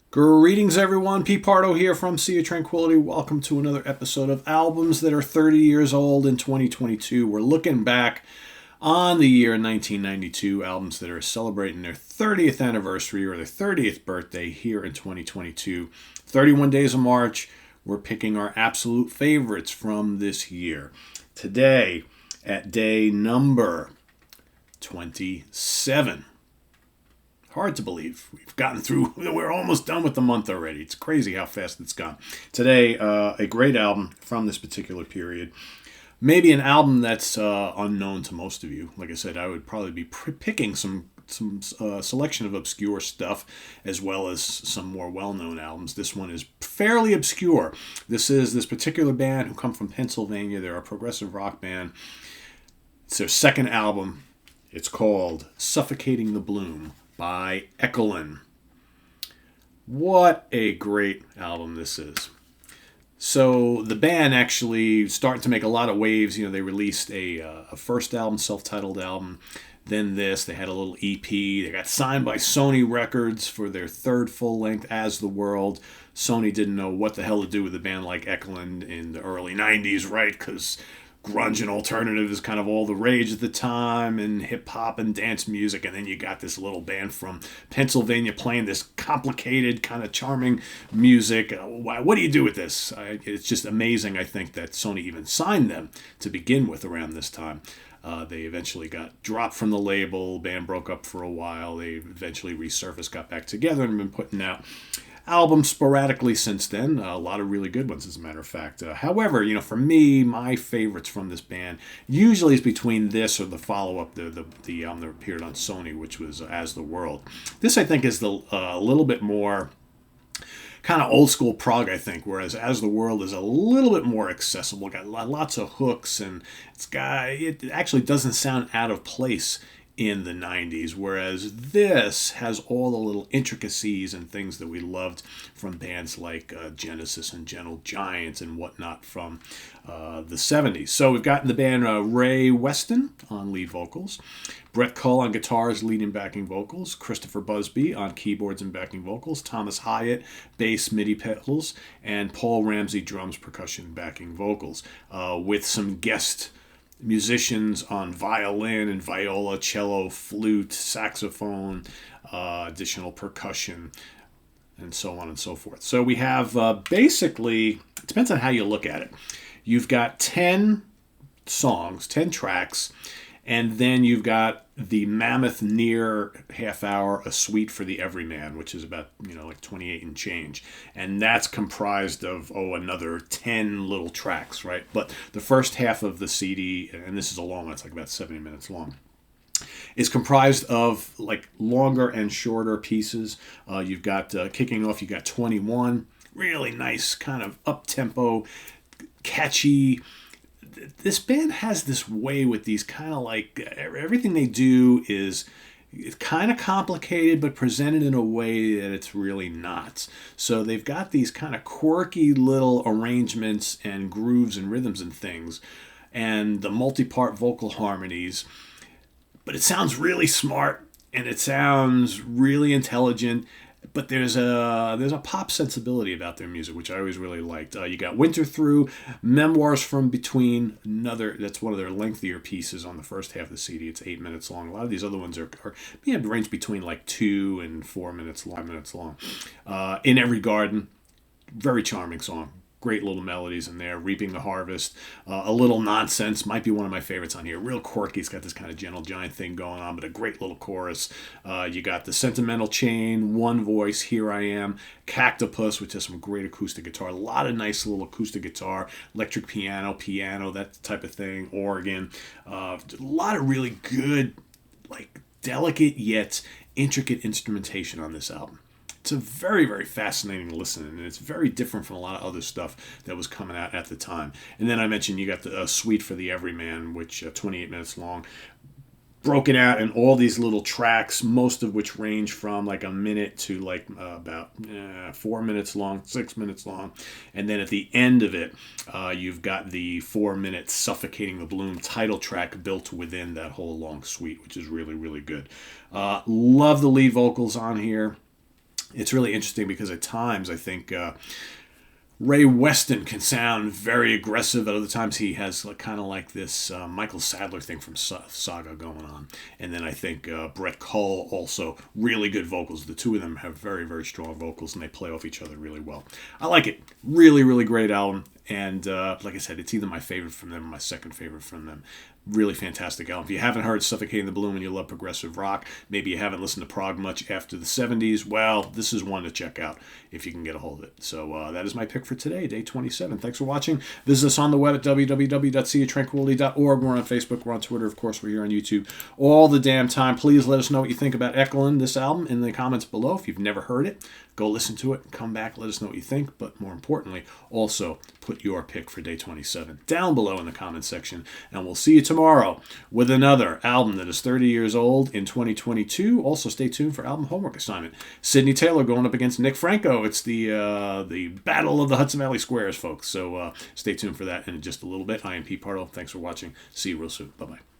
Greetings, everyone. Pete Pardo here from Sea of Tranquility. Welcome to another episode of Albums That Are 30 Years Old in 2022. We're looking back on the year 1992, albums that are celebrating their 30th anniversary or their 30th birthday here in 2022. 31 days of March, we're picking our absolute favorites from this year. Today, at day number 27. Hard to believe. We've gotten through, we're almost done with the month already. It's crazy how fast it's gone. Today, a great album from this particular period. Maybe an album that's unknown to most of you. Like I said, I would probably be picking some selection of obscure stuff as well as some more well-known albums. This one is fairly obscure. This is this particular band who come from Pennsylvania. They're a progressive rock band. It's their second album. It's called Suffocating the Bloom by Ekelin. What a great album this is. So the band actually starting to make a lot of waves. They released a first album, self-titled album. Then this, they had a little EP. They got signed by Sony Records for their third full-length, As the World. Sony didn't know what the hell to do with a band like Ekelin in the early 90s, right? Because grunge and alternative is kind of all the rage at the time, and hip-hop and dance music, and then you got this little band from Pennsylvania playing this complicated, kind of charming music. What do you do with this? It's just amazing, I think, that Sony even signed them to begin with around this time. They eventually got dropped from the label, band broke up for a while, they eventually resurfaced, got back together, and been putting out albums sporadically since then. A lot of really good ones, as a matter of fact. However, for me, my favorites from this band usually is between this or the follow-up, the album that appeared on Sony, which was As the World. This, I think, is a little bit more kind of old school prog, I think, whereas As the World is a little bit more accessible. Got lots of hooks, and it actually doesn't sound out of place in the 90s, whereas this has all the little intricacies and things that we loved from bands like Genesis and Gentle Giant and whatnot from the 70s. So we've got in the band Ray Weston on lead vocals, Brett Cull on guitars, lead and backing vocals, Christopher Busby on keyboards and backing vocals, Thomas Hyatt, bass, MIDI pedals, and Paul Ramsey, drums, percussion, backing vocals, with some guest musicians on violin and viola, cello, flute, saxophone, additional percussion, and so on and so forth. So we have basically, it depends on how you look at it. You've got 10 songs, 10 tracks, and then you've got the mammoth near half hour, A Suite for the Everyman, which is about, like 28 and change. And that's comprised of, another 10 little tracks, right? But the first half of the CD, and this is a long one, it's like about 70 minutes long, is comprised of like longer and shorter pieces. You've got, kicking off, you got 21, really nice kind of up-tempo, catchy. This band has this way with these kind of like, everything they do is kind of complicated but presented in a way that it's really not. So they've got these kind of quirky little arrangements and grooves and rhythms and things, and the multi-part vocal harmonies, but it sounds really smart and it sounds really intelligent. But there's a pop sensibility about their music, which I always really liked. You got Winter Through, Memoirs from Between, that's one of their lengthier pieces on the first half of the CD. It's 8 minutes long. A lot of these other ones are range between like 2 and 4 minutes long. 5 minutes long. In Every Garden, very charming song. Great little melodies in there. Reaping the Harvest, A Little Nonsense might be one of my favorites on here. Real quirky. It's got this kind of Gentle Giant thing going on, but a great little chorus. You got the Sentimental Chain, One Voice, Here I Am, Cactopus, which has some great acoustic guitar. A lot of nice little acoustic guitar, electric piano, that type of thing, organ. A lot of really good, like delicate yet intricate instrumentation on this album. It's a very, very fascinating listen, and it's very different from a lot of other stuff that was coming out at the time. And then I mentioned you got the Suite for the Everyman, which 28 minutes long, broken out in all these little tracks, most of which range from like a minute to like about 4 minutes long, 6 minutes long. And then at the end of it, you've got the 4-minute Suffocating the Bloom title track built within that whole long suite, which is really, really good. Love the lead vocals on here. it's really interesting because at times I think Ray Weston can sound very aggressive. At other times, he has kind of like this Michael Sadler thing from Saga going on. And then I think Brett Cole also really good vocals. The two of them have very, very strong vocals, and they play off each other really well. I like it. Really, really great album. And like I said, it's either my favorite from them or my second favorite from them. Really fantastic album. If you haven't heard Suffocating the Bloom and you love progressive rock, maybe you haven't listened to prog much after the 70s, well, this is one to check out if you can get a hold of it. So that is my pick for today, day 27. Thanks for watching. Visit us on the web at www.seaoftranquility.org. We're on Facebook, we're on Twitter, of course, we're here on YouTube all the damn time. Please let us know what you think about Ekelund, this album, in the comments below. If you've never heard it, go listen to it, come back, let us know what you think, but more importantly, also put your pick for day 27 down below in the comments section, and we'll see you tomorrow with another album that is 30 years old in 2022. Also, stay tuned for album homework assignment. Sidney Taylor going up against Nick Franco. It's the battle of the Hudson Valley Squares, folks. So stay tuned for that in just a little bit. I am Pete Pardo. Thanks for watching. See you real soon. Bye-bye.